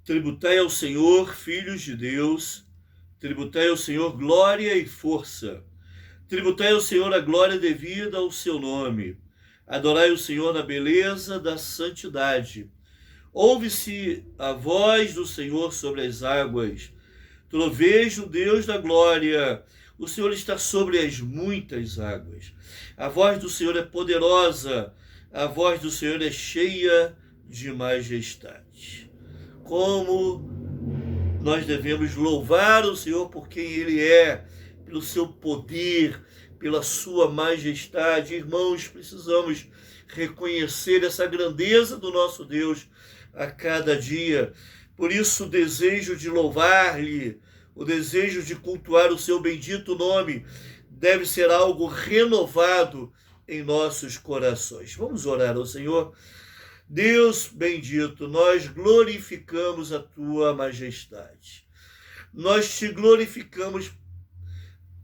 Tributai ao Senhor, filhos de Deus, tributai ao Senhor glória e força. Tributai ao Senhor a glória devida ao seu nome. Adorai o Senhor na beleza da santidade. Ouve-se a voz do Senhor sobre as águas. Trovejo, Deus da glória. O Senhor está sobre as muitas águas. A voz do Senhor é poderosa. A voz do Senhor é cheia de majestade. Como nós devemos louvar o Senhor por quem Ele é, pelo seu poder, pela sua majestade. Irmãos, precisamos reconhecer essa grandeza do nosso Deus a cada dia. Por isso, o desejo de louvar-lhe, o desejo de cultuar o seu bendito nome, deve ser algo renovado em nossos corações. Vamos orar ao Senhor. Deus bendito, nós glorificamos a tua majestade. Nós te glorificamos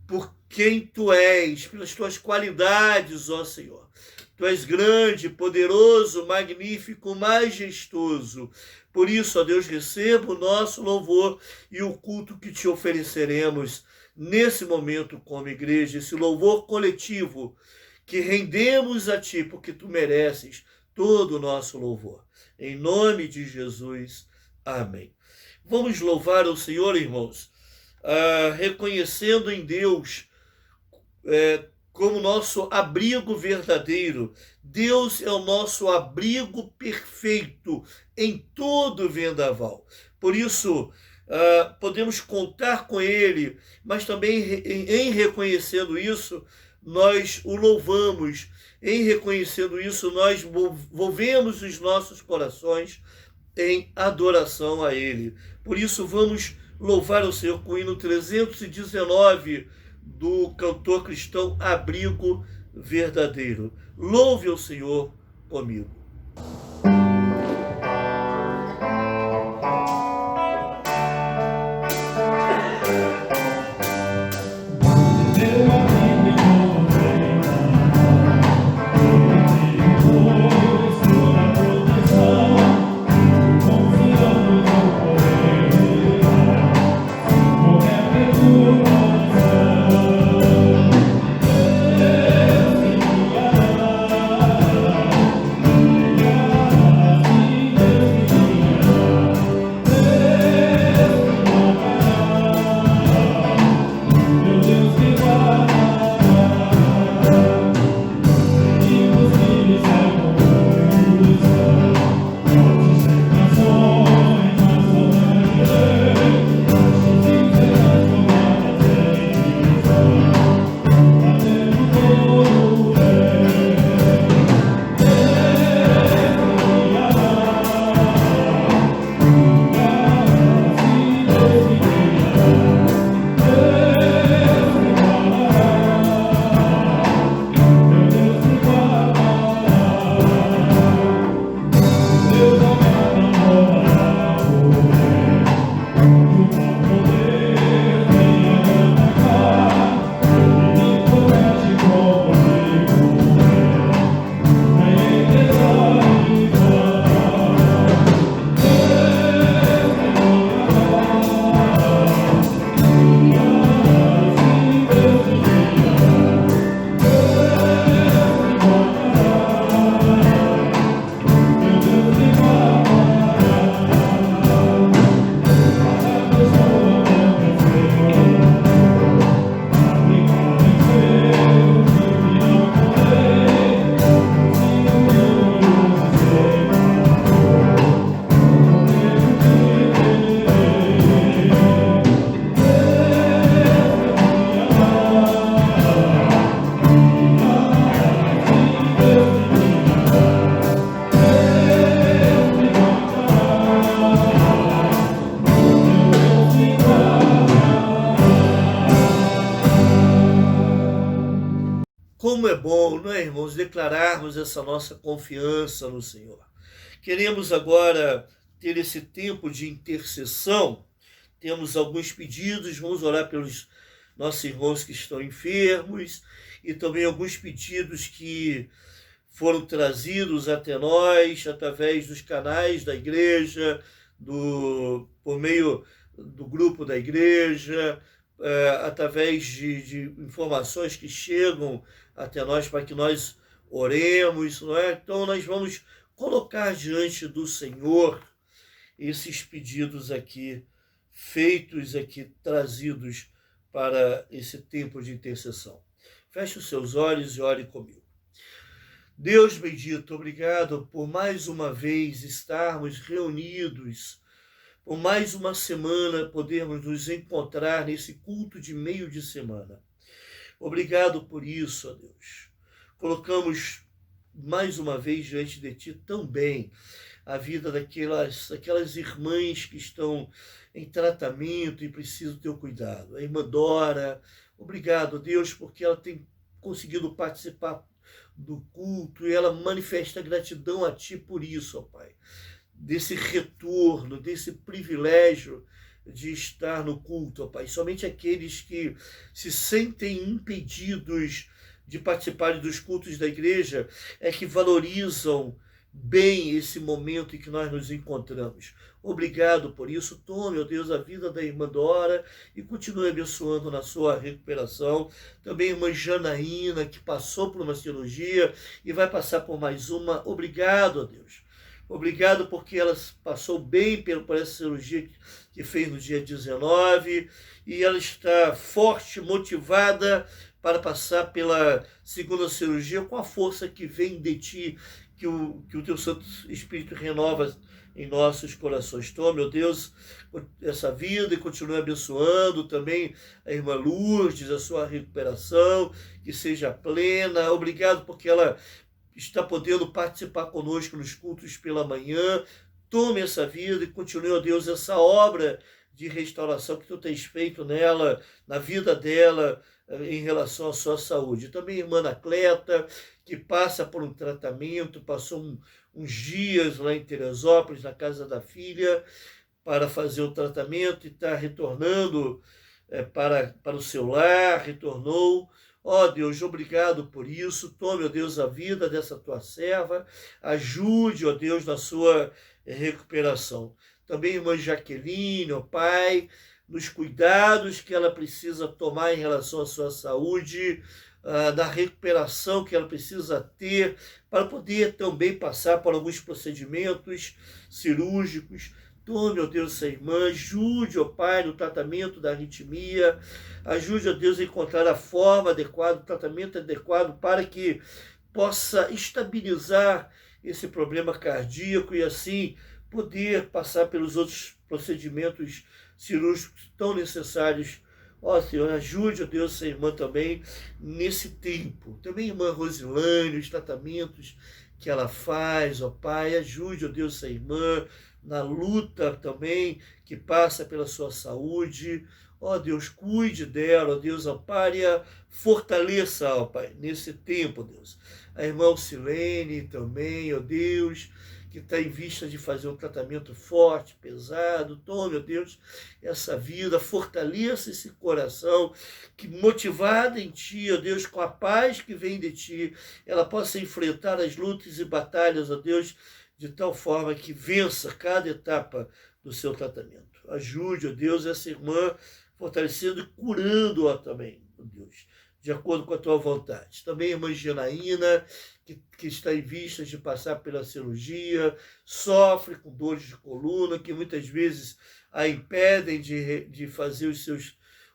por quem tu és, pelas tuas qualidades, ó Senhor. Tu és grande, poderoso, magnífico, majestoso. Por isso, ó Deus, receba o nosso louvor e o culto que te ofereceremos nesse momento como igreja, esse louvor coletivo que rendemos a ti, porque tu mereces todo o nosso louvor. Em nome de Jesus, amém. Vamos louvar o Senhor, irmãos, reconhecendo em Deus como nosso abrigo verdadeiro. Deus é o nosso abrigo perfeito em todo vendaval. Por isso, podemos contar com Ele, mas também em reconhecendo isso, nós o louvamos. Em reconhecendo isso, nós volvemos os nossos corações em adoração a Ele. Por isso, vamos louvar o Senhor com o hino 319 do cantor cristão Abrigo Verdadeiro. Louve o Senhor comigo. Como é bom, não é, irmãos, declararmos essa nossa confiança no Senhor. Queremos agora ter esse tempo de intercessão. Temos alguns pedidos, vamos orar pelos nossos irmãos que estão enfermos e também alguns pedidos que foram trazidos até nós através dos canais da igreja, por meio do grupo da igreja, através de informações que chegam até nós para que nós oremos, não é? Então nós vamos colocar diante do Senhor esses pedidos aqui, feitos aqui, trazidos para esse tempo de intercessão. Feche os seus olhos e ore comigo. Deus bendito, obrigado por mais uma vez estarmos reunidos, por mais uma semana podermos nos encontrar nesse culto de meio de semana. Obrigado por isso, ó Deus. Colocamos mais uma vez diante de Ti também a vida daquelas irmãs que estão em tratamento e precisam do Teu cuidado. A irmã Dora, obrigado, Deus, porque ela tem conseguido participar do culto e ela manifesta gratidão a Ti por isso, ó Pai. Desse retorno, desse privilégio de estar no culto, ó Pai. Somente aqueles que se sentem impedidos de participarem dos cultos da igreja é que valorizam bem esse momento em que nós nos encontramos. Obrigado por isso. Tome, ó Deus, a vida da irmã Dora e continue abençoando na sua recuperação. Também a irmã Janaína, que passou por uma cirurgia e vai passar por mais uma. Obrigado, ó Deus. Obrigado porque ela passou bem por essa cirurgia que fez no dia 19 e ela está forte, motivada para passar pela segunda cirurgia com a força que vem de Ti, que o Teu Santo Espírito renova em nossos corações. Tome, ó Deus, essa vida e continue abençoando também a irmã Lourdes, a sua recuperação, que seja plena. Obrigado porque ela está podendo participar conosco nos cultos pela manhã. Tome essa vida e continue, ó Deus, essa obra de restauração que Tu tens feito nela, na vida dela, em relação à sua saúde. Também a irmã Anacleta, que passa por um tratamento, passou uns dias lá em Teresópolis, na casa da filha, para fazer o tratamento e está retornando para o seu lar, retornou. Ó Deus, obrigado por isso. Tome, ó Deus, a vida dessa Tua serva. Ajude, ó Deus, na sua recuperação. Também a irmã Jaqueline, ó Pai, nos cuidados que ela precisa tomar em relação à sua saúde, da recuperação que ela precisa ter para poder também passar por alguns procedimentos cirúrgicos. Tome, ó Deus, essa irmã, ajude, ó Pai, no tratamento da arritmia, ajude, ó Deus, a encontrar a forma adequada, o tratamento adequado para que possa estabilizar esse problema cardíaco e assim poder passar pelos outros procedimentos cirúrgicos tão necessários. Ó Senhor, ajude, ó Deus, essa irmã também nesse tempo. Também a irmã Rosilane, os tratamentos que ela faz, ó Pai, ajude, ó Deus, essa irmã na luta também que passa pela sua saúde. Ó Deus, cuide dela, ó Deus, ampare-a, fortaleça, ó Pai, nesse tempo, ó Deus. A irmã Alcilene também, ó Deus, que está em vista de fazer um tratamento forte, pesado. Tome, ó Deus, essa vida, fortaleça esse coração, que motivada em Ti, ó Deus, com a paz que vem de Ti, ela possa enfrentar as lutas e batalhas, ó Deus, de tal forma que vença cada etapa do seu tratamento. Ajude, ó Deus, essa irmã, fortalecendo e curando-a também, ó Deus, de acordo com a Tua vontade. Também a irmã Janaína, que está em vistas de passar pela cirurgia, sofre com dores de coluna, que muitas vezes a impedem de fazer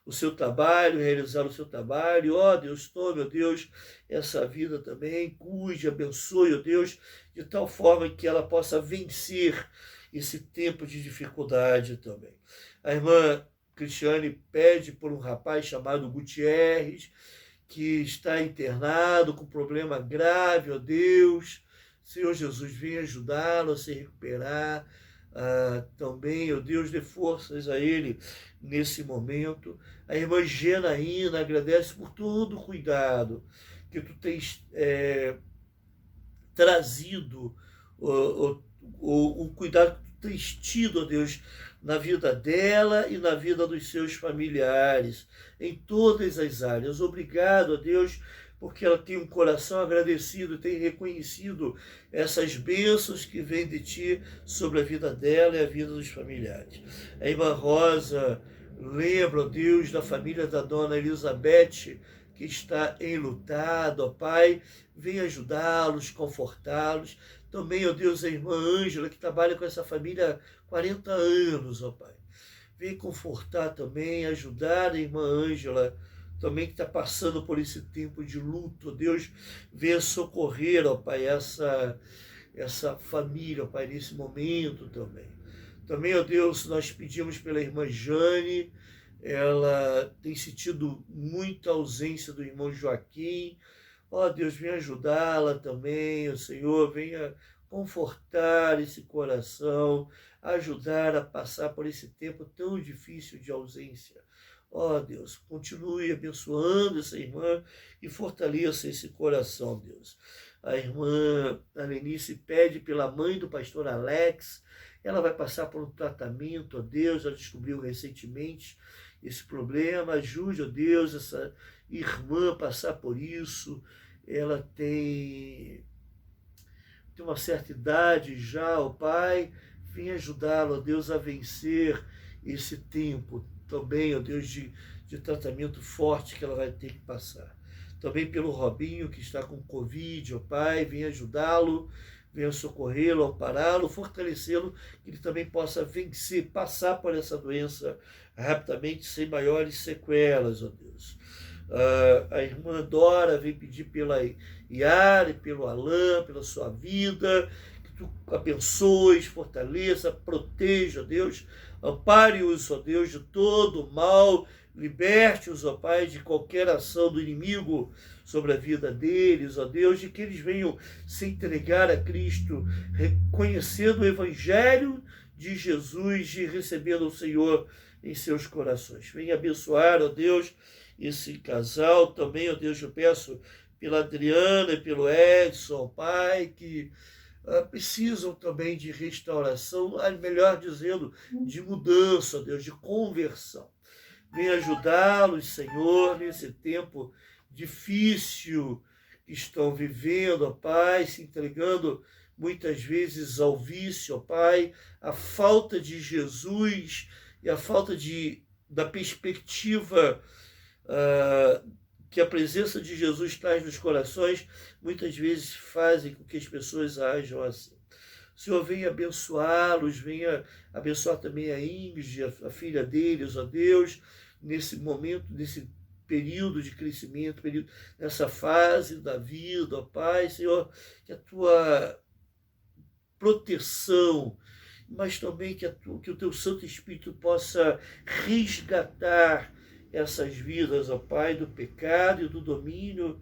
o seu trabalho, realizar o seu trabalho. Ó Deus, tome, ó Deus, essa vida também, cuide, abençoe, ó Deus, de tal forma que ela possa vencer esse tempo de dificuldade também. A irmã Cristiane pede por um rapaz chamado Gutierrez, que está internado com problema grave, ó Deus. Senhor Jesus, venha ajudá-lo a se recuperar também, ó Deus, dê forças a ele nesse momento. A irmã Janaína agradece por todo o cuidado que Tu tens trazido, o cuidado que Tu tens tido, ó Deus, na vida dela e na vida dos seus familiares, em todas as áreas. Obrigado, ó Deus, porque ela tem um coração agradecido, tem reconhecido essas bênçãos que vêm de Ti sobre a vida dela e a vida dos familiares. A irmã Rosa lembra, ó Deus, da família da dona Elizabeth, que está enlutada, ó Pai, vem ajudá-los, confortá-los. Também, ó Deus, a irmã Ângela, que trabalha com essa família há 40 anos, ó Pai. Vem confortar também, ajudar a irmã Ângela, também que está passando por esse tempo de luto. Ó Deus, venha socorrer, ó Pai, essa família, ó Pai, nesse momento também. Também, ó Deus, nós pedimos pela irmã Jane, ela tem sentido muita ausência do irmão Joaquim. Ó Deus, venha ajudá-la também, o Senhor, venha confortar esse coração, ajudar a passar por esse tempo tão difícil de ausência. Ó Deus, continue abençoando essa irmã e fortaleça esse coração, Deus. A irmã Lenice pede pela mãe do pastor Alex, ela vai passar por um tratamento, ó Deus, ela descobriu recentemente esse problema. Ajude, ó Deus, essa irmã a passar por isso. Ela tem uma certa idade já, ó Pai, vem ajudá-la, ó Deus, a vencer esse tempo também, ó Deus, de tratamento forte que ela vai ter que passar. Também pelo Robinho, que está com Covid, ó Pai, vem ajudá-lo, venha socorrê-lo, ampará-lo, fortalecê-lo, que ele também possa vencer, passar por essa doença rapidamente, sem maiores sequelas, ó Deus. A irmã Dora vem pedir pela Yara e pelo Alain, pela sua vida, que tu abençoes, fortaleça, proteja, ó Deus, ampare-os, ó Deus, de todo mal, liberte-os, ó Pai, de qualquer ação do inimigo sobre a vida deles, ó Deus, de que eles venham se entregar a Cristo, reconhecendo o Evangelho de Jesus e recebendo o Senhor em seus corações. Venha abençoar, ó Deus, esse casal também, ó Deus, eu peço pela Adriana e pelo Edson, ó Pai, que precisam também de restauração, melhor dizendo, de mudança, ó Deus, de conversão. Venha ajudá-los, Senhor, nesse tempo difícil que estão vivendo, ó Pai, se entregando muitas vezes ao vício, ó Pai, a falta de Jesus e a falta da perspectiva que a presença de Jesus traz nos corações, muitas vezes fazem com que as pessoas ajam assim. O Senhor venha abençoá-los, venha abençoar também a Ingrid, a filha deles, ó Deus, nesse momento, nesse período de crescimento, nessa fase da vida, ó Pai, Senhor, que a tua proteção, mas também que o teu Santo Espírito possa resgatar essas vidas, ó Pai, do pecado e do domínio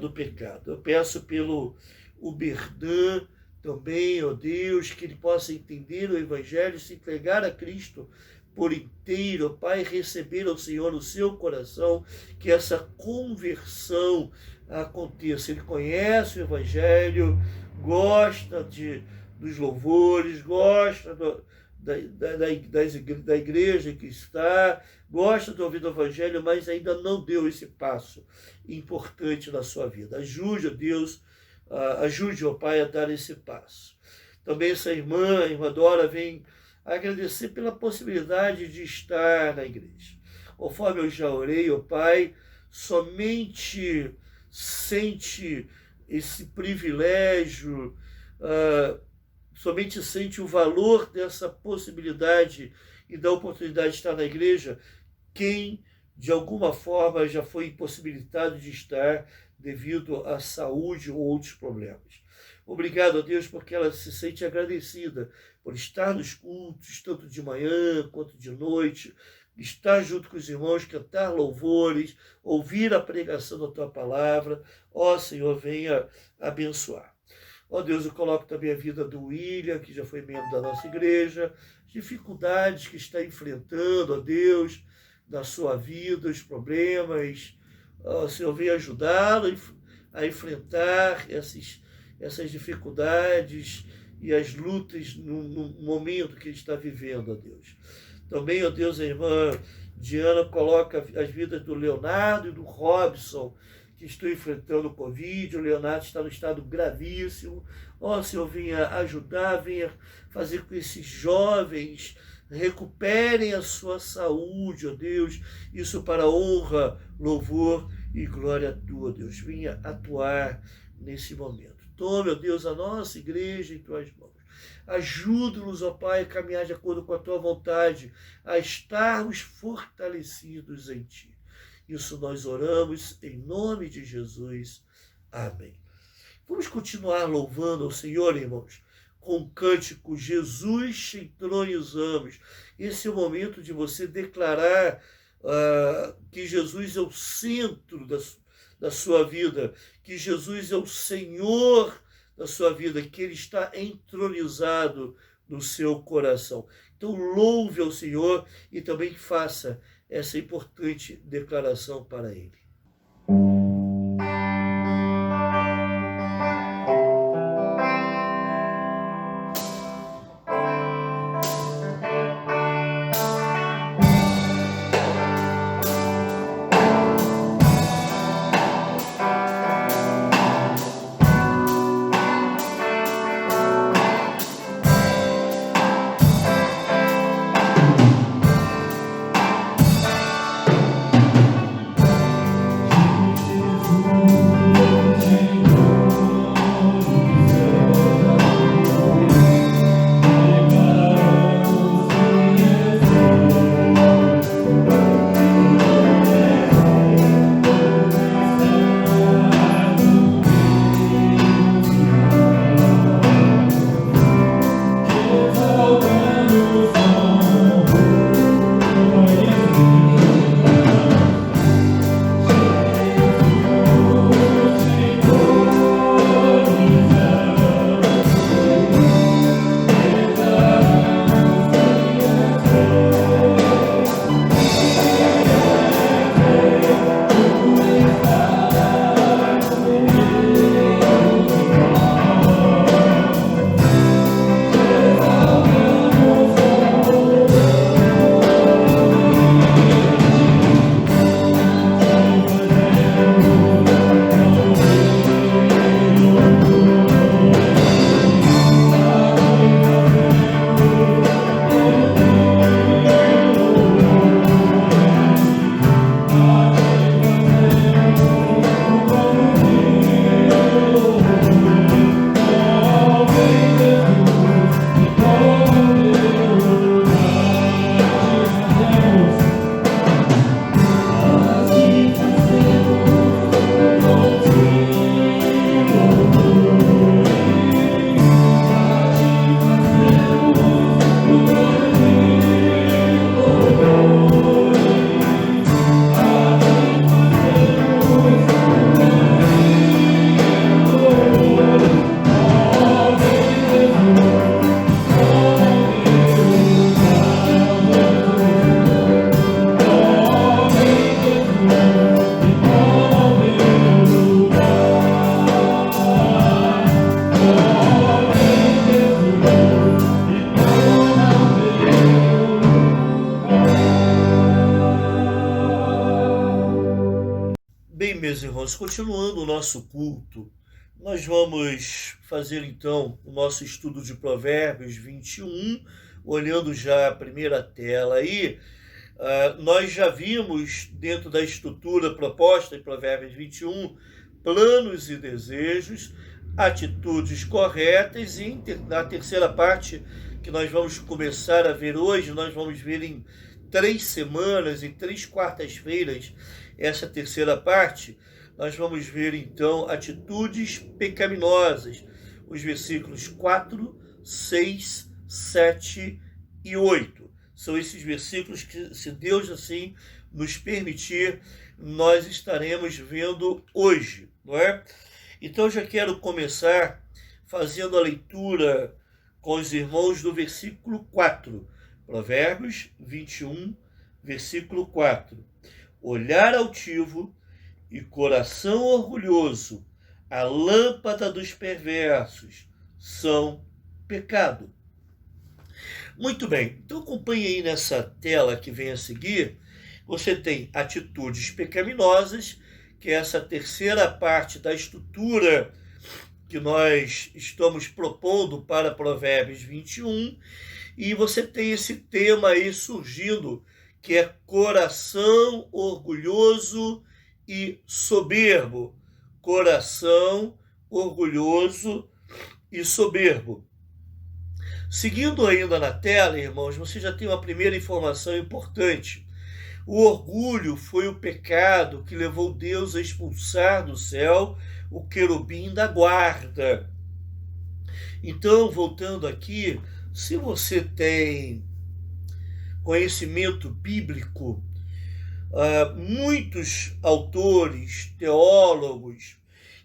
do pecado. Eu peço pelo Uberdan também, ó Deus, que ele possa entender o Evangelho, se entregar a Cristo por inteiro, ó Pai, receber ao Senhor no seu coração, que essa conversão aconteça. Ele conhece o Evangelho, gosta dos louvores, gosta da igreja que está, gosta de ouvir o Evangelho, mas ainda não deu esse passo importante na sua vida. Ajude, ó Deus, ajude, ó Pai, a dar esse passo. Também essa irmã, a irmã Dora, vem agradecer pela possibilidade de estar na igreja. Conforme eu já orei, ó Pai, somente sente esse privilégio, somente sente o valor dessa possibilidade e da oportunidade de estar na igreja quem, de alguma forma, já foi impossibilitado de estar devido à saúde ou outros problemas. Obrigado a Deus, porque ela se sente agradecida por estar nos cultos, tanto de manhã quanto de noite, estar junto com os irmãos, cantar louvores, ouvir a pregação da Tua palavra. Ó Senhor, venha abençoar. Ó Deus, eu coloco também a vida do William, que já foi membro da nossa igreja, as dificuldades que está enfrentando, ó Deus, na sua vida, os problemas. Ó Senhor, venha ajudá-lo a enfrentar essas dificuldades e as lutas no momento que ele está vivendo, ó Deus. Também, ó Deus, a irmã Diana coloca as vidas do Leonardo e do Robson, que que estão enfrentando o Covid. O Leonardo está no estado gravíssimo. Ó, Senhor, venha ajudar, venha fazer com que esses jovens recuperem a sua saúde, ó Deus. Isso para honra, louvor e glória a tua, Deus. Venha atuar nesse momento. Tome, ó Deus, a nossa igreja em tuas mãos. Ajuda-nos, ó Pai, a caminhar de acordo com a tua vontade, a estarmos fortalecidos em ti. Isso nós oramos em nome de Jesus. Amém. Vamos continuar louvando ao Senhor, irmãos, com o cântico Jesus te entronizamos. Esse é o momento de você declarar que Jesus é o centro da sua vida, que Jesus é o Senhor da sua vida, que Ele está entronizado no seu coração. Então louve ao Senhor e também faça essa importante declaração para Ele. Meus irmãos, continuando o nosso culto, nós vamos fazer então o nosso estudo de Provérbios 21, olhando já a primeira tela aí. Nós já vimos dentro da estrutura proposta em Provérbios 21, planos e desejos, atitudes corretas, e na terceira parte que nós vamos começar a ver hoje, nós vamos ver em 3 semanas, em 3 quartas-feiras, essa terceira parte, nós vamos ver então atitudes pecaminosas, os versículos 4, 6, 7 e 8. São esses versículos que, se Deus assim nos permitir, nós estaremos vendo hoje, não é? Então já quero começar fazendo a leitura com os irmãos do versículo 4, Provérbios 21, versículo 4. Olhar altivo e coração orgulhoso, a lâmpada dos perversos, são pecado. Muito bem, então acompanhe aí nessa tela que vem a seguir. Você tem atitudes pecaminosas que é essa terceira parte da estrutura que nós estamos propondo para Provérbios 21, e você tem esse tema aí surgindo, que é coração orgulhoso e soberbo. Coração orgulhoso e soberbo. Seguindo ainda na tela, irmãos, você já tem uma primeira informação importante. O orgulho foi o pecado que levou Deus a expulsar do céu o querubim da guarda. Então, voltando aqui, se você tem conhecimento bíblico, muitos autores, teólogos,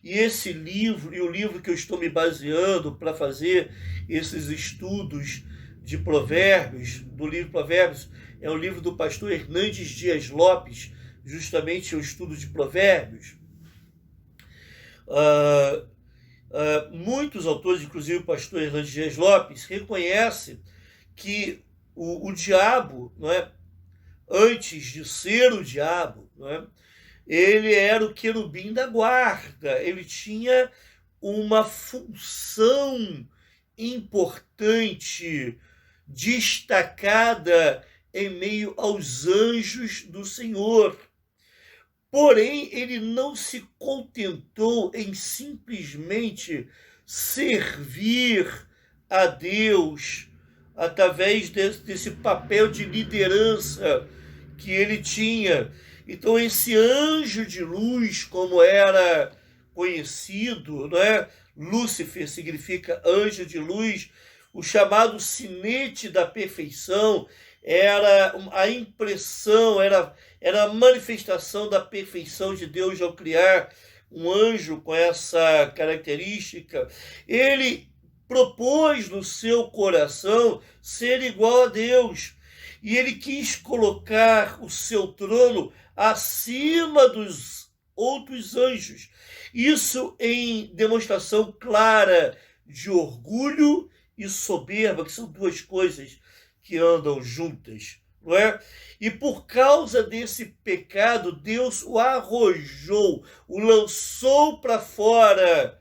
e esse livro, e o livro que eu estou me baseando para fazer esses estudos de Provérbios, do livro Provérbios, é um livro do pastor Hernandes Dias Lopes, justamente o estudo de Provérbios. Muitos autores, inclusive o pastor Hernandes Dias Lopes, reconhecem que o diabo, não é, antes de ser o diabo, não é, ele era o querubim da guarda, ele tinha uma função importante, destacada em meio aos anjos do Senhor. Porém, ele não se contentou em simplesmente servir a Deus através desse papel de liderança que ele tinha. Então, esse anjo de luz, como era conhecido, né? Lúcifer significa anjo de luz, o chamado sinete da perfeição, era a impressão, era a manifestação da perfeição de Deus ao criar um anjo com essa característica. Ele propôs no seu coração ser igual a Deus, e ele quis colocar o seu trono acima dos outros anjos. Isso em demonstração clara de orgulho e soberba, que são duas coisas que andam juntas, não é? E por causa desse pecado, Deus o arrojou, o lançou para fora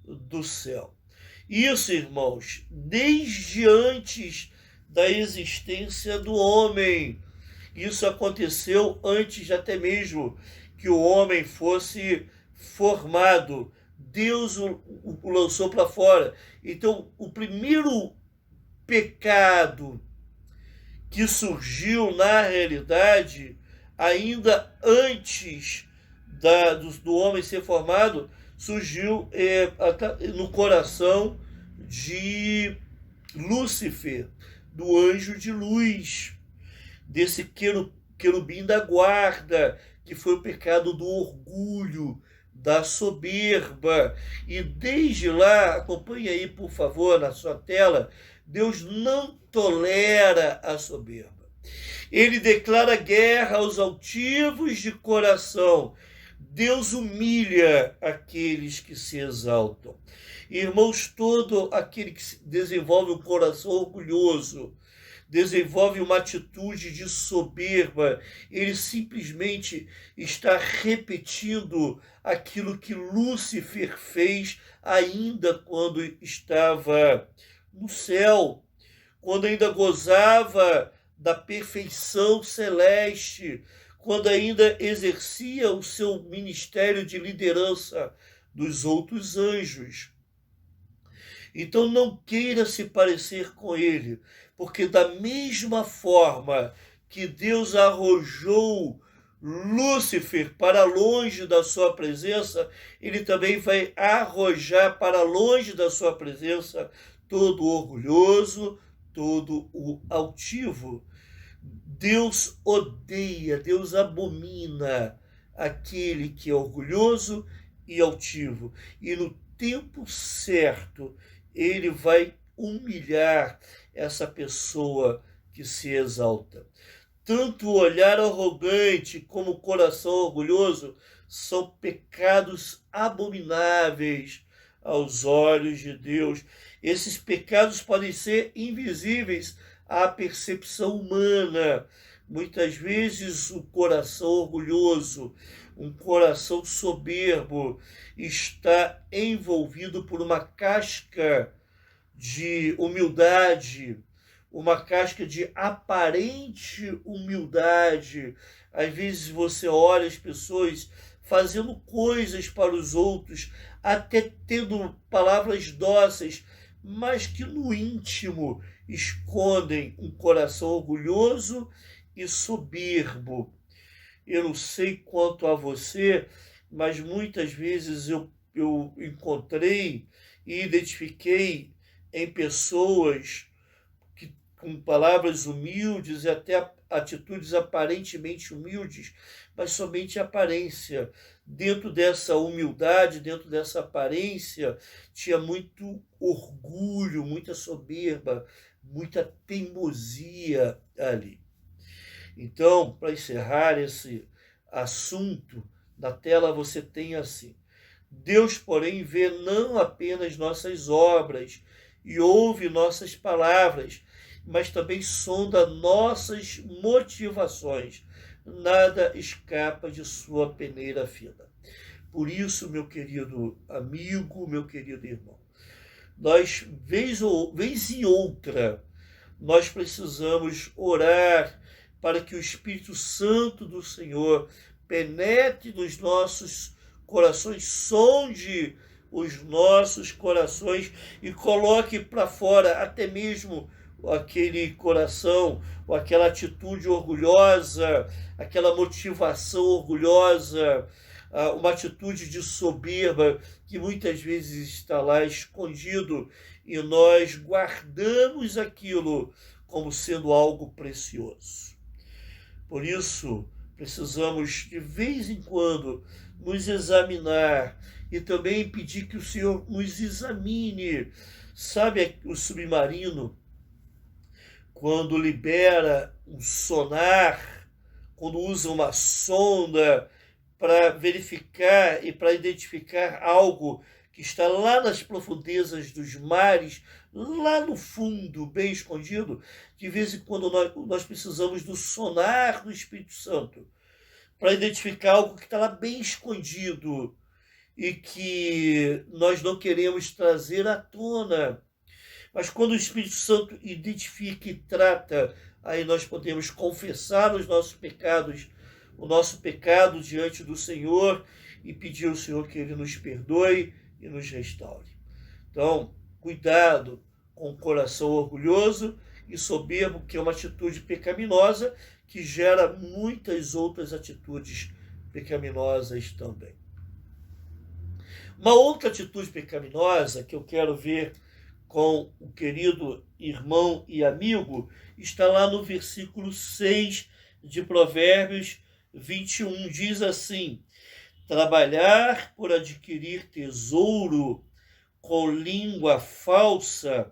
do céu. Isso, irmãos, desde antes da existência do homem. Isso aconteceu antes até mesmo que o homem fosse formado. Deus o lançou para fora. Então, o primeiro pecado que surgiu na realidade, ainda antes do homem ser formado, surgiu no coração de Lúcifer, do anjo de luz, desse querubim da guarda, que foi o pecado do orgulho, da soberba. E desde lá, acompanhe aí, por favor, na sua tela, Deus não tolera a soberba. Ele declara guerra aos altivos de coração. Deus humilha aqueles que se exaltam. Irmãos, todo aquele que desenvolve um coração orgulhoso, desenvolve uma atitude de soberba, ele simplesmente está repetindo aquilo que Lúcifer fez ainda quando estava no céu, quando ainda gozava da perfeição celeste, quando ainda exercia o seu ministério de liderança dos outros anjos. Então não queira se parecer com ele, porque da mesma forma que Deus arrojou Lúcifer para longe da sua presença, ele também vai arrojar para longe da sua presença todo o orgulhoso, todo o altivo. Deus odeia, Deus abomina aquele que é orgulhoso e altivo. E no tempo certo, ele vai humilhar essa pessoa que se exalta. Tanto o olhar arrogante como o coração orgulhoso são pecados abomináveis aos olhos de Deus. Esses pecados podem ser invisíveis à percepção humana, Muitas vezes o coração orgulhoso, um coração soberbo, está envolvido por uma casca de humildade, uma casca de aparente humildade. Às vezes você olha as pessoas fazendo coisas para os outros, até tendo palavras dóceis, mas que no íntimo escondem um coração orgulhoso e soberbo. Eu não sei quanto a você, mas muitas vezes eu encontrei e identifiquei em pessoas que, com palavras humildes e até atitudes aparentemente humildes, mas somente aparência. Dentro dessa humildade, dentro dessa aparência, tinha muito orgulho, muita soberba, muita teimosia ali. Então, para encerrar esse assunto, na tela você tem assim: Deus, porém, vê não apenas nossas obras e ouve nossas palavras, mas também sonda nossas motivações. Nada escapa de sua peneira fina. Por isso, meu querido amigo, meu querido irmão, nós, vez e outra, nós precisamos orar para que o Espírito Santo do Senhor penetre nos nossos corações, sonde os nossos corações e coloque para fora até mesmo aquele coração, ou aquela atitude orgulhosa, aquela motivação orgulhosa, uma atitude de soberba que muitas vezes está lá escondido e nós guardamos aquilo como sendo algo precioso. Por isso, precisamos de vez em quando nos examinar e também pedir que o Senhor nos examine. Sabe o submarino, quando libera um sonar, quando usa uma sonda para verificar e para identificar algo que está lá nas profundezas dos mares, lá no fundo, bem escondido, de vez em quando nós precisamos do sonar do Espírito Santo para identificar algo que está lá bem escondido e que nós não queremos trazer à tona. Mas quando o Espírito Santo identifica e trata, aí nós podemos confessar os nossos pecados, o nosso pecado diante do Senhor e pedir ao Senhor que Ele nos perdoe e nos restaure. Então, cuidado com o coração orgulhoso e soberbo, que é uma atitude pecaminosa que gera muitas outras atitudes pecaminosas também. Uma outra atitude pecaminosa que eu quero ver com o querido irmão e amigo está lá no versículo 6 de Provérbios 21. Diz assim: trabalhar por adquirir tesouro com língua falsa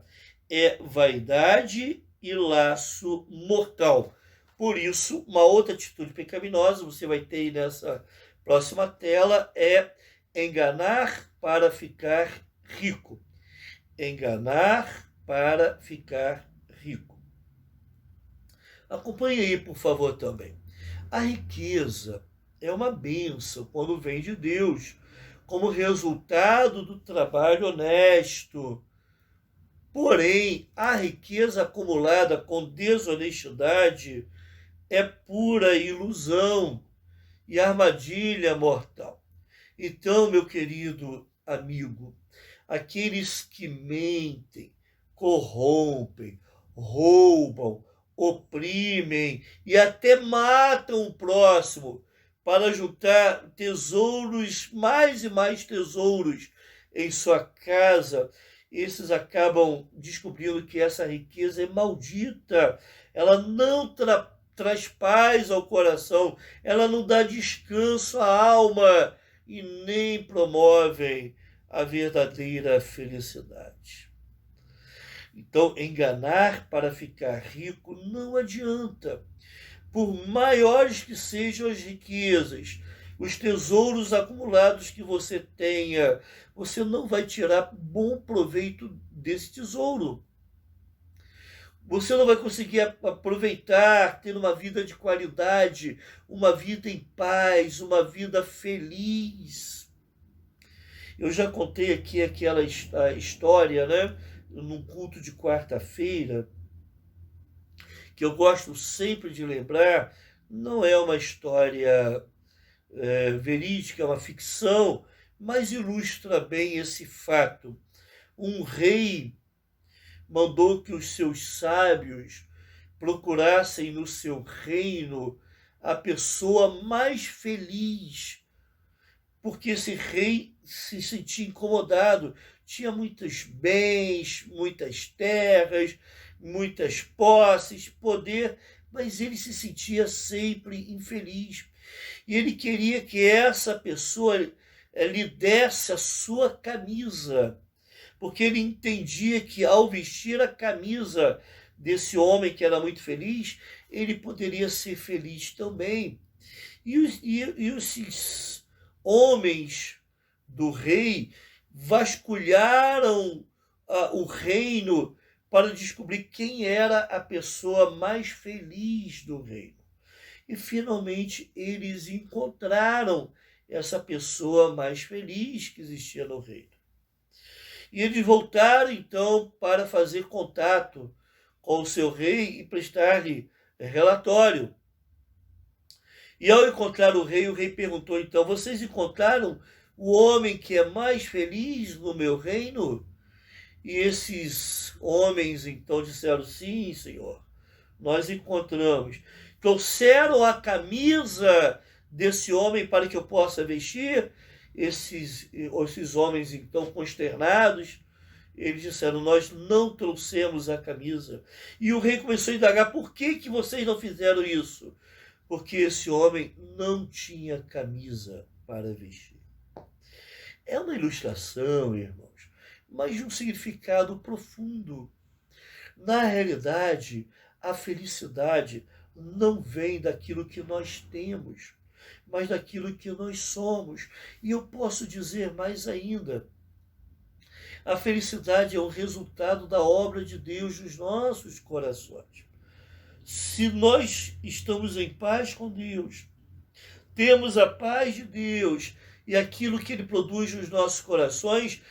é vaidade e laço mortal. Por isso, uma outra atitude pecaminosa, você vai ter aí nessa próxima tela, é enganar para ficar rico. Enganar para ficar rico. Acompanhe aí, por favor, também. A riqueza é uma bênção quando vem de Deus, como resultado do trabalho honesto. Porém, a riqueza acumulada com desonestidade é pura ilusão e armadilha mortal. Então, meu querido amigo, aqueles que mentem, corrompem, roubam, oprimem e até matam o próximo para juntar tesouros, mais e mais tesouros em sua casa, esses acabam descobrindo que essa riqueza é maldita. Ela não traz paz ao coração, ela não dá descanso à alma e nem promovem a verdadeira felicidade. Então, enganar para ficar rico não adianta. Por maiores que sejam as riquezas, os tesouros acumulados que você tenha, você não vai tirar bom proveito desse tesouro. Você não vai conseguir aproveitar, ter uma vida de qualidade, uma vida em paz, uma vida feliz. Eu já contei aqui aquela história, né, num culto de quarta-feira, que eu gosto sempre de lembrar. Não é uma história verídica, é uma ficção, mas ilustra bem esse fato. Um rei mandou que os seus sábios procurassem no seu reino a pessoa mais feliz, porque esse rei se sentia incomodado. Tinha muitos bens, muitas terras, muitas posses, poder, mas ele se sentia sempre infeliz. E ele queria que essa pessoa lhe desse a sua camisa, porque ele entendia que ao vestir a camisa desse homem que era muito feliz, ele poderia ser feliz também. E esses homens do rei vasculharam o reino para descobrir quem era a pessoa mais feliz do reino. E finalmente eles encontraram essa pessoa mais feliz que existia no reino. E eles voltaram então para fazer contato com o seu rei e prestar-lhe relatório. E ao encontrar o rei perguntou então: vocês encontraram o homem que é mais feliz no meu reino? E esses homens então disseram: sim, senhor, nós encontramos. Trouxeram a camisa desse homem para que eu possa vestir? Esses homens então consternados, eles disseram: nós não trouxemos a camisa. E o rei começou a indagar: por que vocês não fizeram isso? Porque esse homem não tinha camisa para vestir. É uma ilustração, irmãos, mas de um significado profundo. Na realidade, a felicidade não vem daquilo que nós temos, mas daquilo que nós somos. E eu posso dizer mais ainda: a felicidade é o resultado da obra de Deus nos nossos corações. Se nós estamos em paz com Deus, temos a paz de Deus e aquilo que Ele produz nos nossos corações,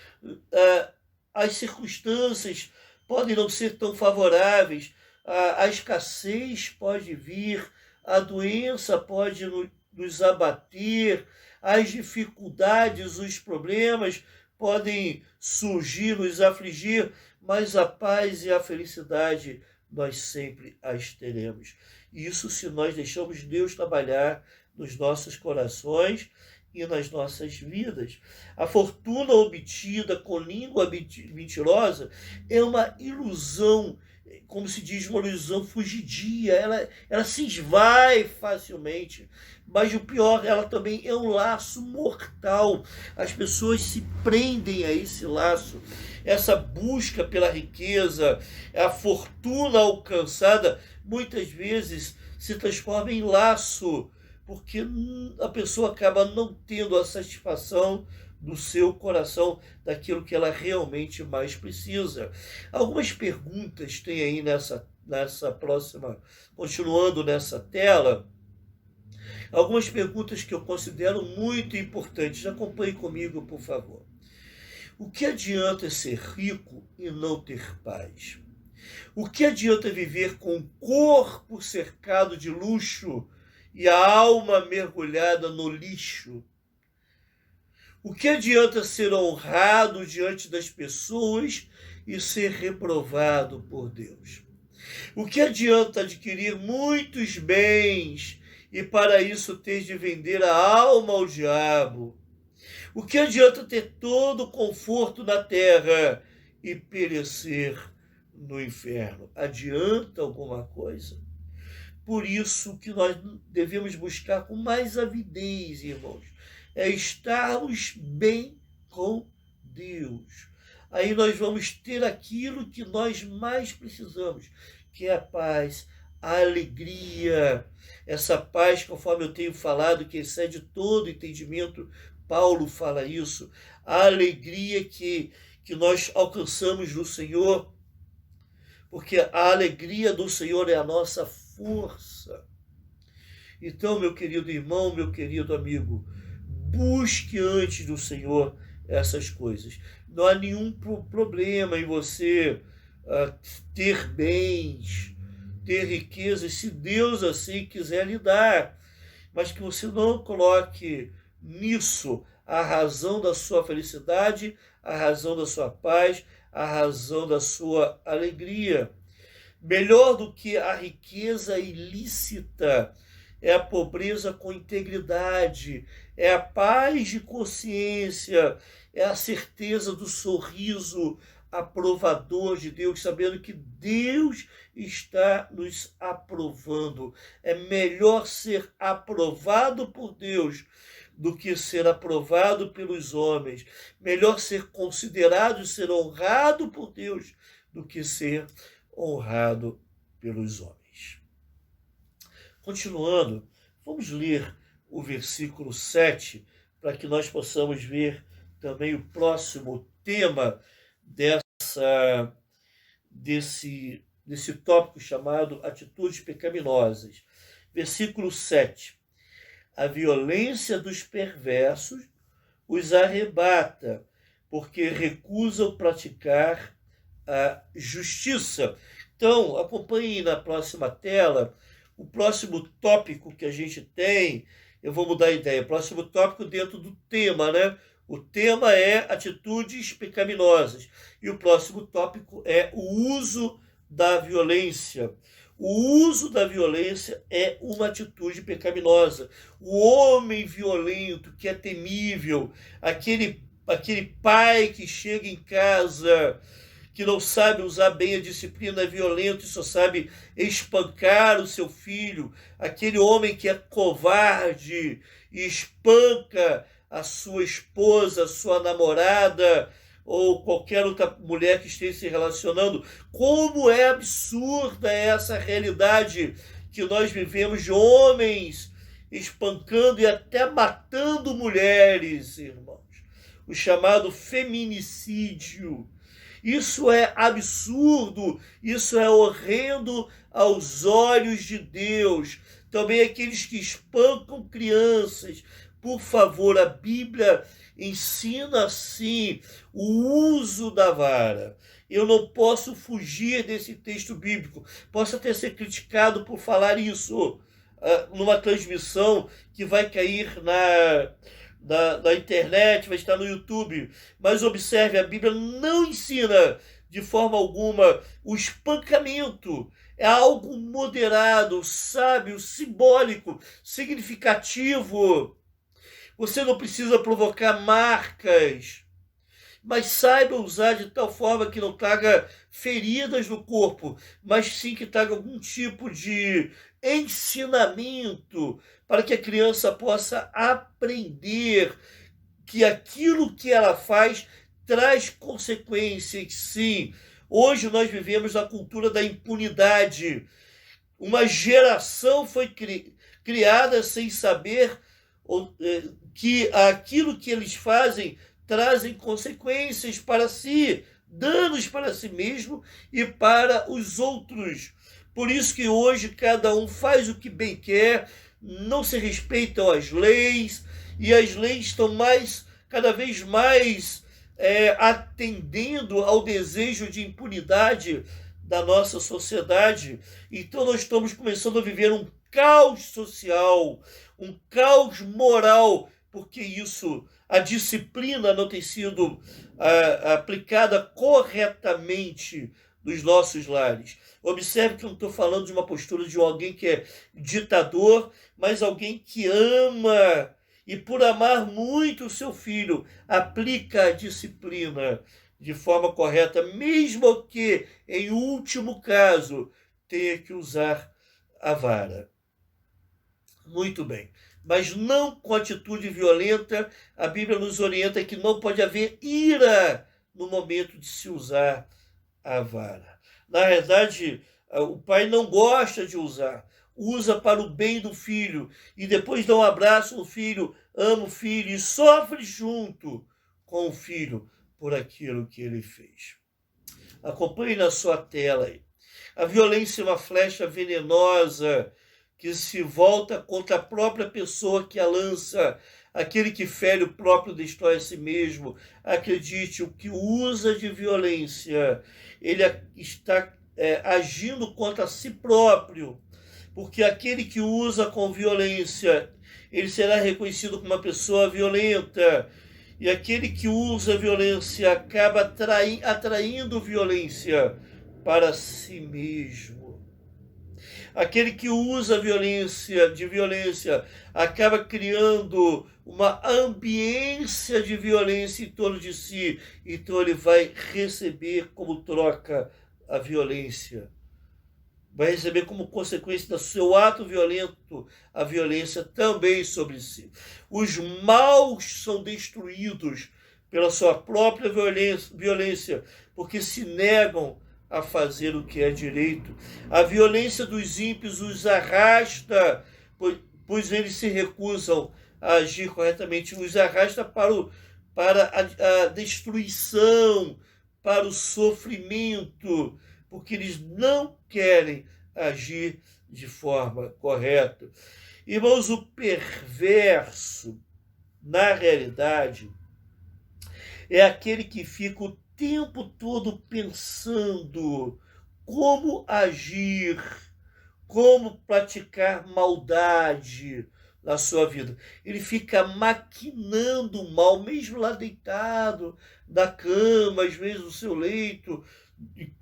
as circunstâncias podem não ser tão favoráveis, a escassez pode vir, a doença pode nos abater, as dificuldades, os problemas podem surgir, nos afligir, mas a paz e a felicidade nós sempre as teremos. Isso se nós deixamos Deus trabalhar nos nossos corações e nas nossas vidas. A fortuna obtida com língua mentirosa é uma ilusão, como se diz, uma ilusão fugidia. Ela se esvai facilmente, mas o pior, ela também é um laço mortal. As pessoas se prendem a esse laço. Essa busca pela riqueza, a fortuna alcançada, muitas vezes se transforma em laço, porque a pessoa acaba não tendo a satisfação do seu coração, daquilo que ela realmente mais precisa. Algumas perguntas tem aí nessa próxima, continuando nessa tela, algumas perguntas que eu considero muito importantes. Acompanhe comigo, por favor. O que adianta ser rico e não ter paz? O que adianta viver com o corpo cercado de luxo e a alma mergulhada no lixo? O que adianta ser honrado diante das pessoas e ser reprovado por Deus? O que adianta adquirir muitos bens e para isso ter de vender a alma ao diabo? O que adianta ter todo o conforto na terra e perecer no inferno? Adianta alguma coisa? Por isso que nós devemos buscar com mais avidez, irmãos, é estarmos bem com Deus. Aí nós vamos ter aquilo que nós mais precisamos, que é a paz, a alegria. Essa paz, conforme eu tenho falado, que excede todo entendimento. Paulo fala isso, a alegria que nós alcançamos no Senhor, porque a alegria do Senhor é a nossa força. Então, meu querido irmão, meu querido amigo, busque antes do Senhor essas coisas. Não há nenhum problema em você ter bens, ter riquezas, se Deus assim quiser lhe dar, mas que você não coloque nisso a razão da sua felicidade, a razão da sua paz, a razão da sua alegria. Melhor do que a riqueza ilícita é a pobreza com integridade, é a paz de consciência, é a certeza do sorriso aprovador de Deus, sabendo que Deus está nos aprovando. É melhor ser aprovado por Deus do que ser aprovado pelos homens. Melhor ser considerado e ser honrado por Deus do que ser honrado pelos homens. Continuando, vamos ler o versículo 7, para que nós possamos ver também o próximo tema desse tópico chamado atitudes pecaminosas. Versículo 7. A violência dos perversos os arrebata, porque recusam praticar a justiça. Então, acompanhe na próxima tela o próximo tópico que a gente tem. Eu vou mudar a ideia. Próximo tópico dentro do tema, né? O tema é atitudes pecaminosas. E o próximo tópico é o uso da violência. O uso da violência é uma atitude pecaminosa. O homem violento, que é temível, aquele pai que chega em casa, que não sabe usar bem a disciplina, é violento e só sabe espancar o seu filho, aquele homem que é covarde e espanca a sua esposa, a sua namorada, ou qualquer outra mulher que esteja se relacionando. Como é absurda essa realidade que nós vivemos de homens espancando e até matando mulheres, irmãos. O chamado feminicídio. Isso é absurdo, isso é horrendo aos olhos de Deus. Também aqueles que espancam crianças. Por favor, a Bíblia ensina, sim, o uso da vara. Eu não posso fugir desse texto bíblico. Posso até ser criticado por falar isso numa transmissão que vai cair na internet, vai estar no YouTube. Mas observe, a Bíblia não ensina de forma alguma o espancamento. É algo moderado, sábio, simbólico, significativo. Você não precisa provocar marcas, mas saiba usar de tal forma que não traga feridas no corpo, mas sim que traga algum tipo de ensinamento para que a criança possa aprender que aquilo que ela faz traz consequências, sim. Hoje nós vivemos a cultura da impunidade. Uma geração foi criada sem saber que aquilo que eles fazem trazem consequências para si, danos para si mesmo e para os outros. Por isso que hoje cada um faz o que bem quer, não se respeitam as leis, e as leis estão cada vez mais atendendo ao desejo de impunidade da nossa sociedade. Então nós estamos começando a viver um caos social, um caos moral, porque a disciplina não tem sido aplicada corretamente nos nossos lares. Observe que eu não estou falando de uma postura de alguém que é ditador, mas alguém que ama e, por amar muito o seu filho, aplica a disciplina de forma correta, mesmo que, em último caso, tenha que usar a vara. Muito bem. Mas não com atitude violenta. A Bíblia nos orienta que não pode haver ira no momento de se usar a vara. Na verdade, o pai não gosta de usar. Usa para o bem do filho. E depois dá um abraço no filho, ama o filho e sofre junto com o filho por aquilo que ele fez. Acompanhe na sua tela aí. A violência é uma flecha venenosa que se volta contra a própria pessoa que a lança. Aquele que fere o próprio destrói a si mesmo. Acredite, o que usa de violência, ele está agindo contra si próprio. Porque aquele que usa com violência, ele será reconhecido como uma pessoa violenta. E aquele que usa violência acaba atraindo violência para si mesmo. Aquele que usa violência acaba criando uma ambiência de violência em torno de si. Então ele vai receber como troca a violência. Vai receber como consequência do seu ato violento a violência também sobre si. Os maus são destruídos pela sua própria violência, porque se negam a fazer o que é direito. A violência dos ímpios os arrasta, pois eles se recusam a agir corretamente, os arrasta para a destruição, para o sofrimento, porque eles não querem agir de forma correta. Irmãos, o perverso, na realidade, é aquele que fica o tempo todo pensando como agir, como praticar maldade na sua vida. Ele fica maquinando o mal, mesmo lá deitado na cama, às vezes no seu leito,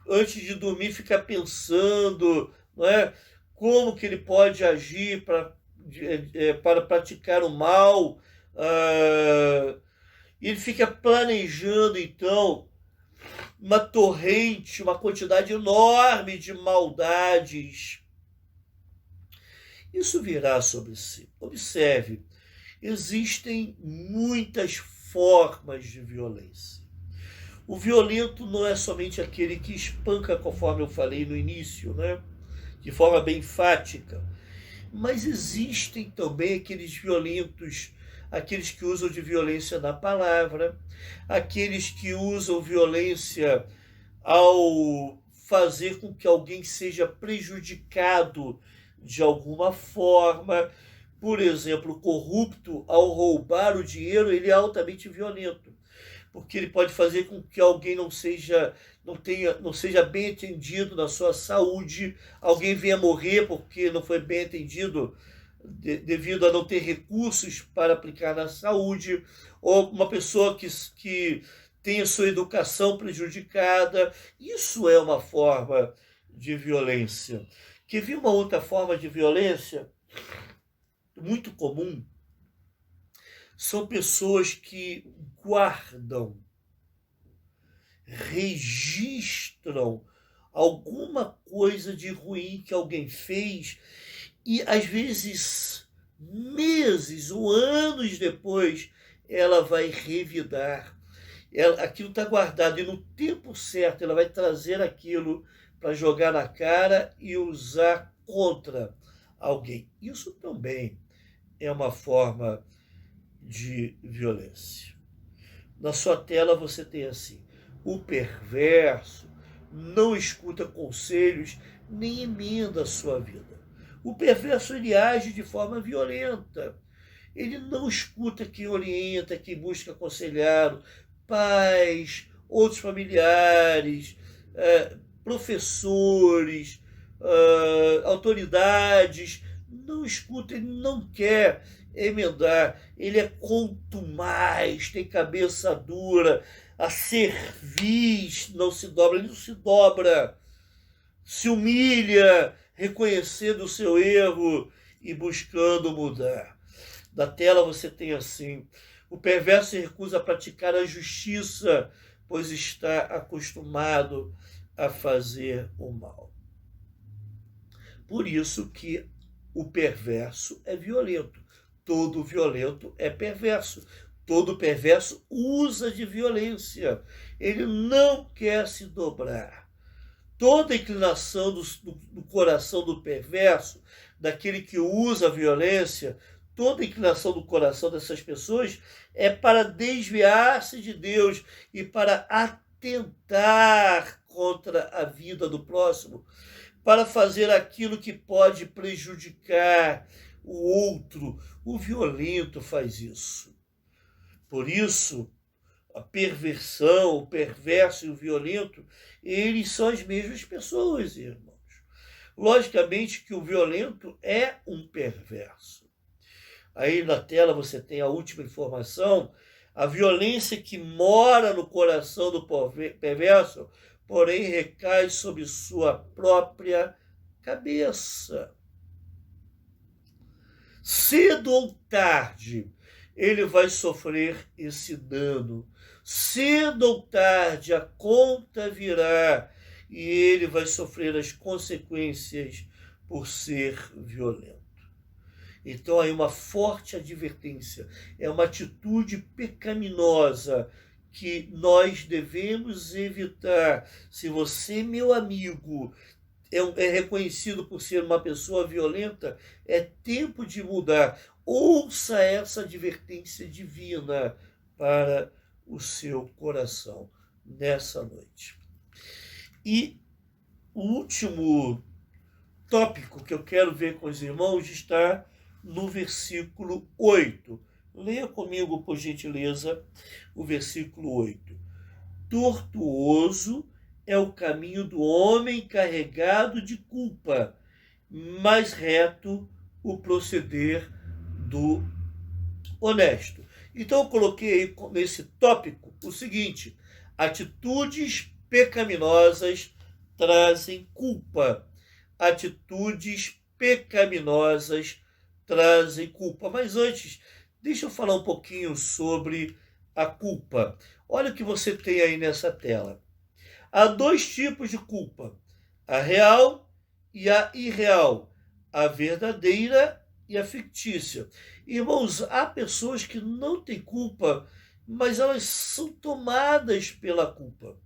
antes de dormir, fica pensando, não é? Como que ele pode agir para praticar o mal. Ele fica planejando, então, uma torrente, uma quantidade enorme de maldades. Isso virá sobre si. Observe, existem muitas formas de violência. O violento não é somente aquele que espanca, conforme eu falei no início, né? De forma bem enfática, mas existem também aqueles violentos, aqueles que usam de violência na palavra, aqueles que usam violência ao fazer com que alguém seja prejudicado de alguma forma. Por exemplo, o corrupto, ao roubar o dinheiro, ele é altamente violento, porque ele pode fazer com que alguém não seja bem atendido na sua saúde, alguém venha morrer porque não foi bem atendido devido a não ter recursos para aplicar na saúde, ou uma pessoa que tenha sua educação prejudicada. Isso é uma forma de violência. Quer ver uma outra forma de violência muito comum? São pessoas que guardam, registram alguma coisa de ruim que alguém fez e, às vezes, meses ou anos depois, ela vai revidar. Aquilo está guardado e, no tempo certo, ela vai trazer aquilo para jogar na cara e usar contra alguém. Isso também é uma forma de violência. Na sua tela você tem assim: o perverso não escuta conselhos nem emenda a sua vida. O perverso, ele age de forma violenta. Ele não escuta quem orienta, quem busca aconselhar, pais, outros familiares, professores, autoridades. Não escuta, ele não quer emendar. Ele é contumaz, tem cabeça dura. A cerviz não se dobra, ele não se dobra. Se humilha, reconhecendo o seu erro e buscando mudar. Na tela você tem assim: o perverso se recusa a praticar a justiça, pois está acostumado a fazer o mal. Por isso que o perverso é violento. Todo violento é perverso. Todo perverso usa de violência. Ele não quer se dobrar. Toda inclinação do coração do perverso, daquele que usa a violência, toda inclinação do coração dessas pessoas é para desviar-se de Deus e para atentar contra a vida do próximo. para fazer aquilo que pode prejudicar o outro. O violento faz isso. Por isso, a perversão, o perverso e o violento, eles são as mesmas pessoas, irmãos. Logicamente que o violento é um perverso. Aí na tela você tem a última informação. A violência que mora no coração do perverso, porém recai sobre sua própria cabeça. Cedo ou tarde, ele vai sofrer esse dano. Cedo ou tarde, a conta virá e ele vai sofrer as consequências por ser violento. Então, aí uma forte advertência, é uma atitude pecaminosa que nós devemos evitar. Se você, meu amigo, é reconhecido por ser uma pessoa violenta, é tempo de mudar. Ouça essa advertência divina para o seu coração nessa noite. E o último tópico que eu quero ver com os irmãos está no versículo 8. Leia comigo, por gentileza, o versículo 8. Tortuoso é o caminho do homem carregado de culpa, mas reto o proceder do honesto. Então eu coloquei aí nesse tópico o seguinte: atitudes pecaminosas trazem culpa. Atitudes pecaminosas trazem culpa. Mas antes, deixa eu falar um pouquinho sobre a culpa. Olha o que você tem aí nessa tela. Há dois tipos de culpa: a real e a irreal, a verdadeira e a fictícia. Irmãos, há pessoas que não têm culpa, mas elas são tomadas pela culpa.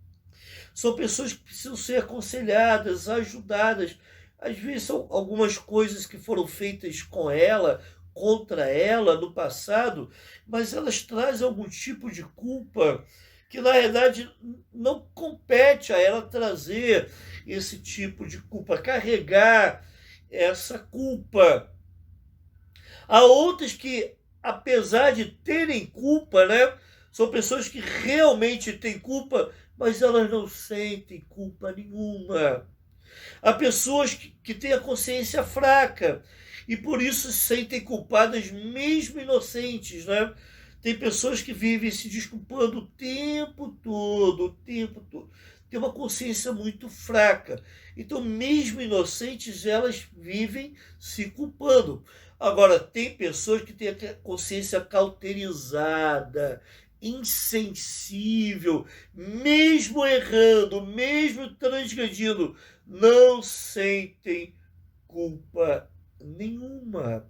São pessoas que precisam ser aconselhadas, ajudadas. Às vezes são algumas coisas que foram feitas com ela, contra ela no passado, mas elas trazem algum tipo de culpa que, na verdade, não compete a ela trazer esse tipo de culpa, carregar essa culpa. Há outras que, apesar de terem culpa, né, são pessoas que realmente têm culpa, mas elas não sentem culpa nenhuma. Há pessoas que têm a consciência fraca e por isso se sentem culpadas, mesmo inocentes, né? Tem pessoas que vivem se desculpando o tempo todo, tem uma consciência muito fraca. Então, mesmo inocentes, elas vivem se culpando. Agora, tem pessoas que têm a consciência cauterizada, insensível, mesmo errando, mesmo transgredindo, não sentem culpa nenhuma.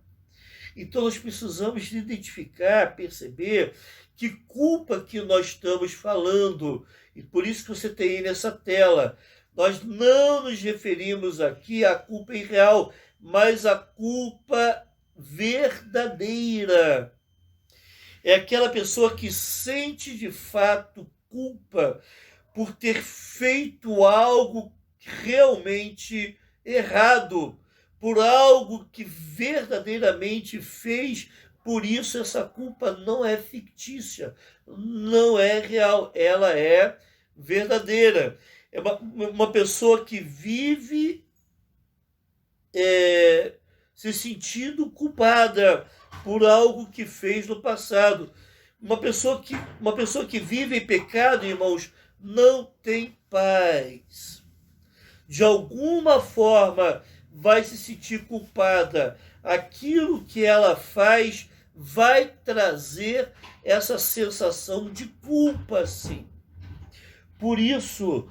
Então nós precisamos identificar, perceber que culpa que nós estamos falando. E por isso que você tem aí nessa tela. Nós não nos referimos aqui à culpa irreal, mas à culpa verdadeira. É aquela pessoa que sente de fato culpa por ter feito algo realmente errado, por algo que verdadeiramente fez. Por isso essa culpa não é fictícia, não é real, ela é verdadeira. É uma pessoa que vive se sentindo culpada por algo que fez no passado. Uma pessoa que vive em pecado, irmãos, não tem paz. De alguma forma vai se sentir culpada. Aquilo que ela faz vai trazer essa sensação de culpa, sim. Por isso,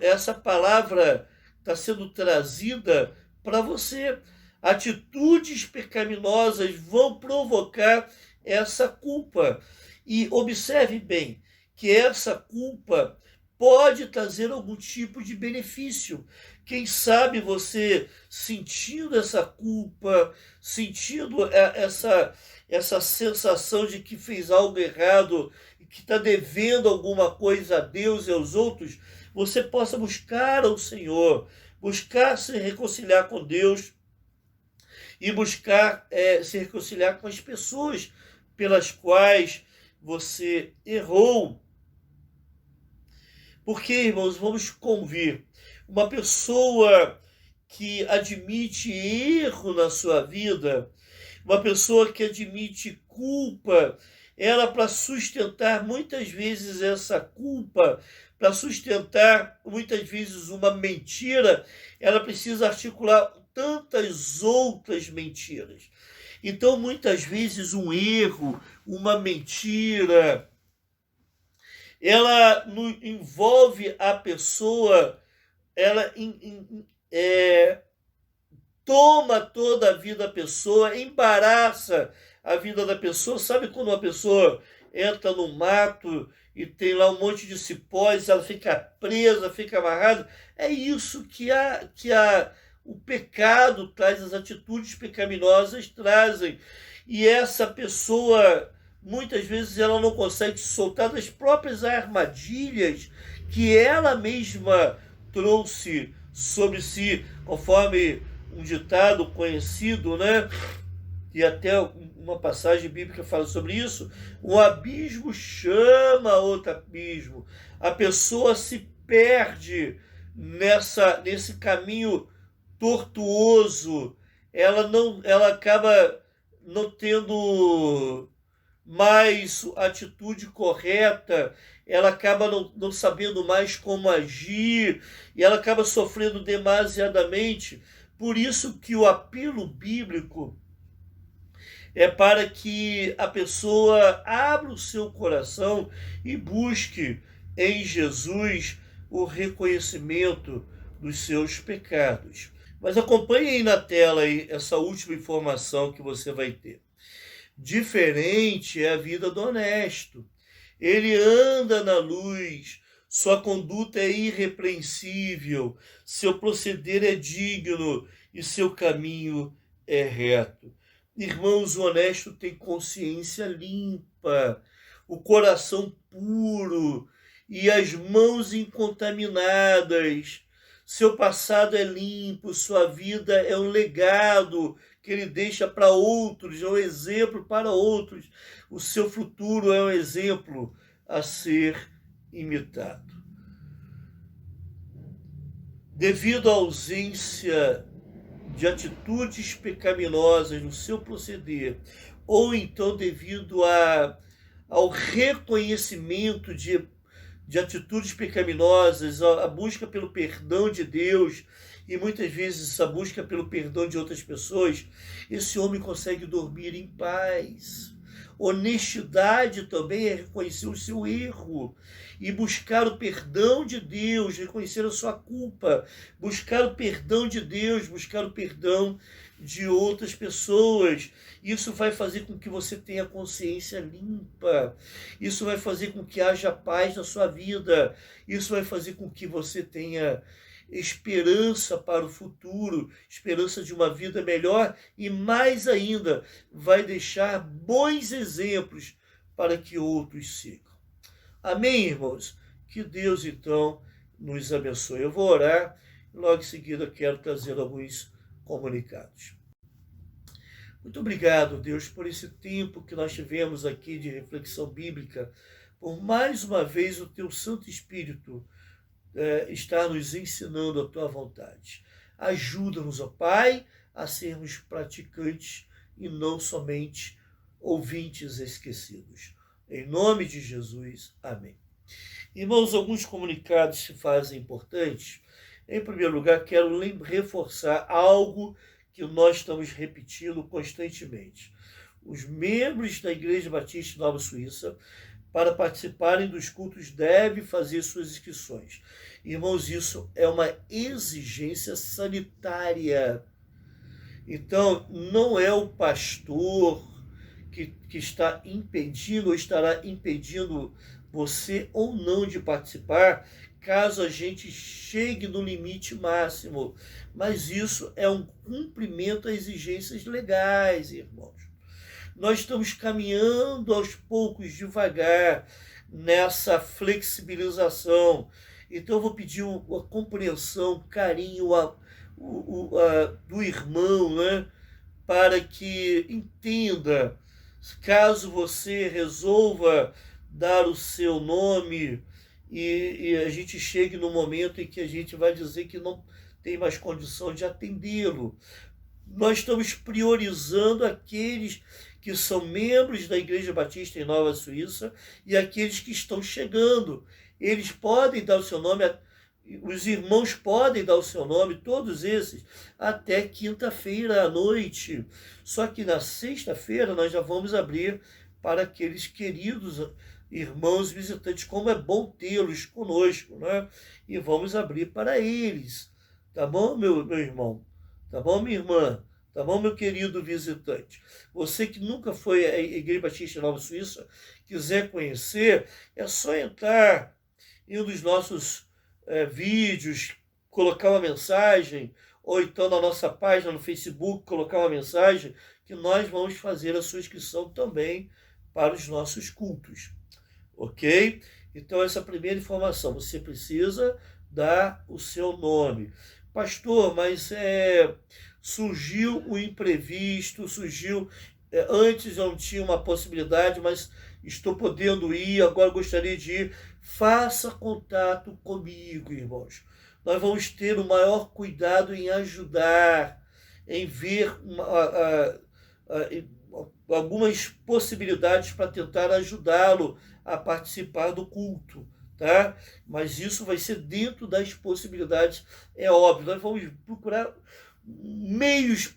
essa palavra está sendo trazida para você. Atitudes pecaminosas vão provocar essa culpa. E observe bem que essa culpa pode trazer algum tipo de benefício. Quem sabe você, sentindo essa culpa, sentindo essa sensação de que fez algo errado, que está devendo alguma coisa a Deus e aos outros, você possa buscar ao Senhor, buscar se reconciliar com Deus e buscar se reconciliar com as pessoas pelas quais você errou. Porque, irmãos, vamos convir, uma pessoa que admite erro na sua vida, uma pessoa que admite culpa, ela, para sustentar muitas vezes essa culpa, para sustentar muitas vezes uma mentira, ela precisa articular tantas outras mentiras. Então, muitas vezes, um erro, uma mentira, ela envolve a pessoa, ela toma toda a vida da pessoa, embaraça a vida da pessoa. Sabe quando uma pessoa entra no mato e tem lá um monte de cipós, ela fica presa, fica amarrada? É isso que o pecado traz, as atitudes pecaminosas trazem. E essa pessoa, muitas vezes, ela não consegue se soltar das próprias armadilhas que ela mesma trouxe sobre si, conforme um ditado conhecido, né? E até uma passagem bíblica fala sobre isso. Um abismo chama outro abismo. A pessoa se perde nesse caminho tortuoso. Ela acaba não tendo mais a atitude correta, ela acaba não sabendo mais como agir, e ela acaba sofrendo demasiadamente. Por isso que o apelo bíblico é para que a pessoa abra o seu coração e busque em Jesus o reconhecimento dos seus pecados. Mas acompanhe aí na tela aí essa última informação que você vai ter. Diferente é a vida do honesto. Ele anda na luz, sua conduta é irrepreensível, seu proceder é digno e seu caminho é reto. Irmãos, o honesto tem consciência limpa, o coração puro e as mãos incontaminadas. Seu passado é limpo, sua vida é um legado que ele deixa para outros, é um exemplo para outros. O seu futuro é um exemplo a ser imitado. Devido à ausência de atitudes pecaminosas no seu proceder, ou então devido ao reconhecimento de atitudes pecaminosas, a busca pelo perdão de Deus, e muitas vezes a busca pelo perdão de outras pessoas, esse homem consegue dormir em paz. Honestidade também é reconhecer o seu erro e buscar o perdão de Deus, reconhecer a sua culpa, buscar o perdão de Deus, buscar o perdão de outras pessoas. Isso vai fazer com que você tenha consciência limpa. Isso vai fazer com que haja paz na sua vida. Isso vai fazer com que você tenha esperança para o futuro, esperança de uma vida melhor, e mais ainda, vai deixar bons exemplos para que outros sigam. Amém, irmãos? Que Deus, então, nos abençoe. Eu vou orar e logo em seguida quero trazer alguns comunicados. Muito obrigado, Deus, por esse tempo que nós tivemos aqui de reflexão bíblica, por mais uma vez o Teu Santo Espírito está nos ensinando a Tua vontade. Ajuda-nos, ó Pai, a sermos praticantes e não somente ouvintes esquecidos. Em nome de Jesus, amém. Irmãos, alguns comunicados se fazem importantes. Em primeiro lugar, quero reforçar algo que nós estamos repetindo constantemente. Os membros da Igreja Batista Nova Suíça, para participarem dos cultos, devem fazer suas inscrições. Irmãos, isso é uma exigência sanitária. Então, não é o pastor que está impedindo ou estará impedindo você ou não de participar, caso a gente chegue no limite máximo. Mas isso é um cumprimento a exigências legais, irmãos. Nós estamos caminhando aos poucos, devagar, nessa flexibilização. Então eu vou pedir a compreensão, carinho do irmão, né? Para que entenda, caso você resolva dar o seu nome e a gente chegue no momento em que a gente vai dizer que não tem mais condição de atendê-lo. Nós estamos priorizando aqueles que são membros da Igreja Batista em Nova Suíça e aqueles que estão chegando. Eles podem dar o seu nome, os irmãos podem dar o seu nome, todos esses, até quinta-feira à noite. Só que na sexta-feira nós já vamos abrir para aqueles queridos irmãos visitantes, como é bom tê-los conosco, né? E vamos abrir para eles. Tá bom, meu irmão? Tá bom, minha irmã? Tá bom, meu querido visitante? Você que nunca foi à Igreja Batista Nova Suíça, quiser conhecer, é só entrar em um dos nossos vídeos, colocar uma mensagem, ou então na nossa página no Facebook, colocar uma mensagem, que nós vamos fazer a sua inscrição também para os nossos cultos. Ok? Então, essa é a primeira informação. Você precisa dar o seu nome. Pastor, mas surgiu o imprevisto, antes eu não tinha uma possibilidade, mas estou podendo ir, agora gostaria de ir. Faça contato comigo, irmãos. Nós vamos ter o maior cuidado em ajudar, em ver algumas possibilidades para tentar ajudá-lo a participar do culto. Tá? Mas isso vai ser dentro das possibilidades, é óbvio. Nós vamos procurar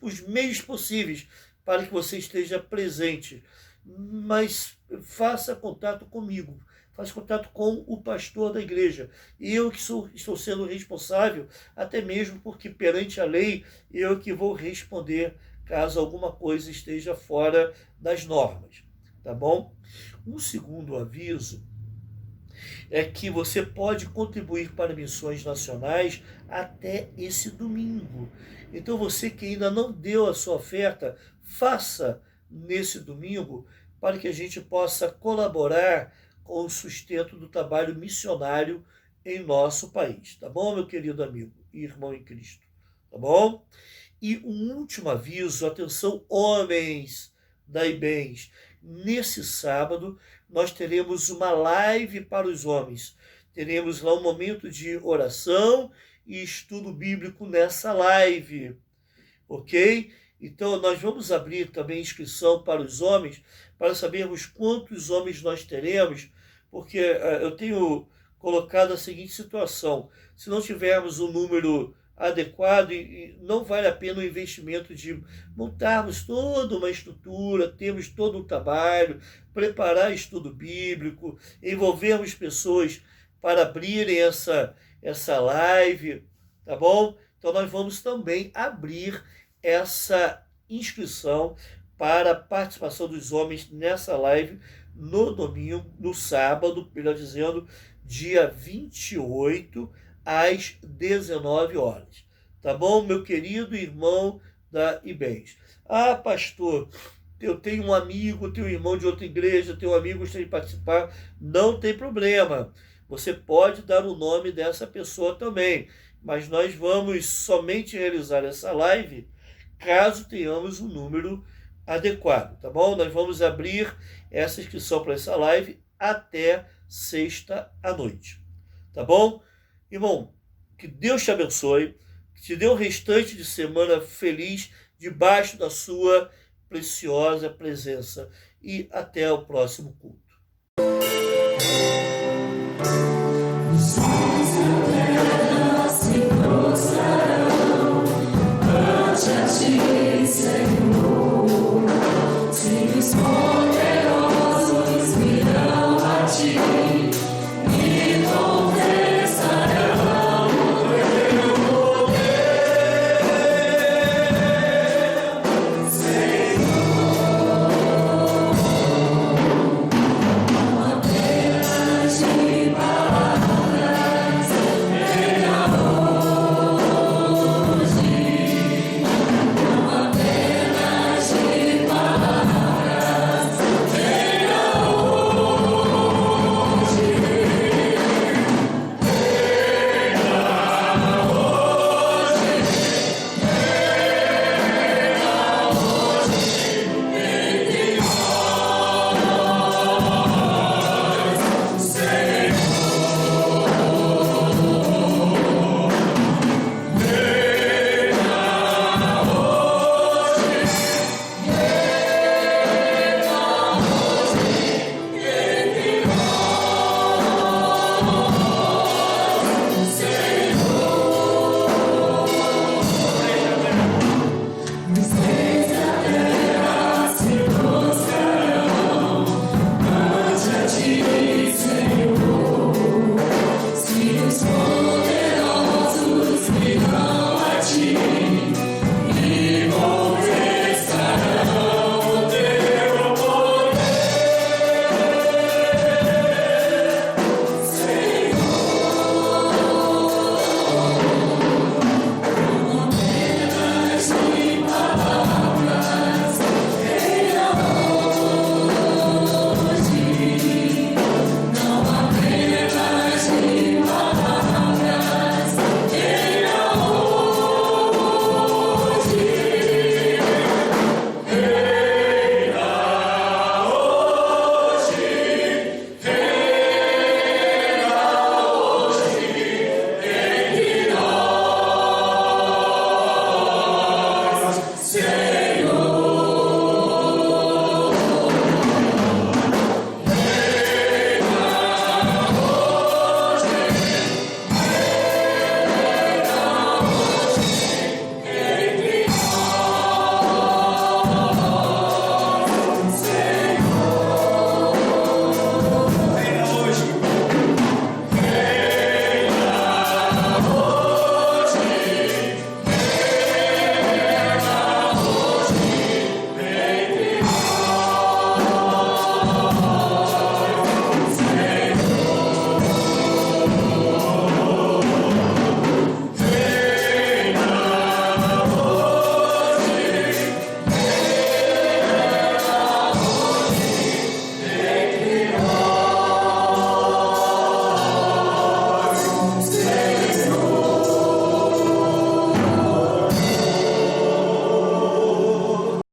os meios possíveis para que você esteja presente. Mas faça contato comigo, faça contato com o pastor da igreja. Eu que estou sendo responsável, até mesmo porque perante a lei, eu que vou responder caso alguma coisa esteja fora das normas. Tá bom? Um segundo aviso é que você pode contribuir para missões nacionais até esse domingo. Então, você que ainda não deu a sua oferta, faça nesse domingo para que a gente possa colaborar com o sustento do trabalho missionário em nosso país. Tá bom, meu querido amigo e irmão em Cristo? Tá bom? E um último aviso, atenção, homens da IBENS. Nesse sábado, nós teremos uma live para os homens. Teremos lá um momento de oração e estudo bíblico nessa live, ok? Então, nós vamos abrir também inscrição para os homens, para sabermos quantos homens nós teremos, porque eu tenho colocado a seguinte situação: se não tivermos um número adequado, e não vale a pena o investimento de montarmos toda uma estrutura, termos todo um trabalho, preparar estudo bíblico, envolvermos pessoas para abrirem essa live, tá bom? Então nós vamos também abrir essa inscrição para a participação dos homens nessa live no domingo, no sábado, melhor dizendo, dia 28, às 19 horas. Tá bom, meu querido irmão da IBENS? Ah, pastor, eu tenho um amigo, tenho um irmão de outra igreja, tenho um amigo que gostaria de participar. Não tem problema. Você pode dar o nome dessa pessoa também. Mas nós vamos somente realizar essa live caso tenhamos um número adequado, tá bom? Nós vamos abrir essa inscrição para essa live até sexta à noite, tá bom? Irmão, que Deus te abençoe, que te dê um restante de semana feliz debaixo da sua preciosa presença e até o próximo culto.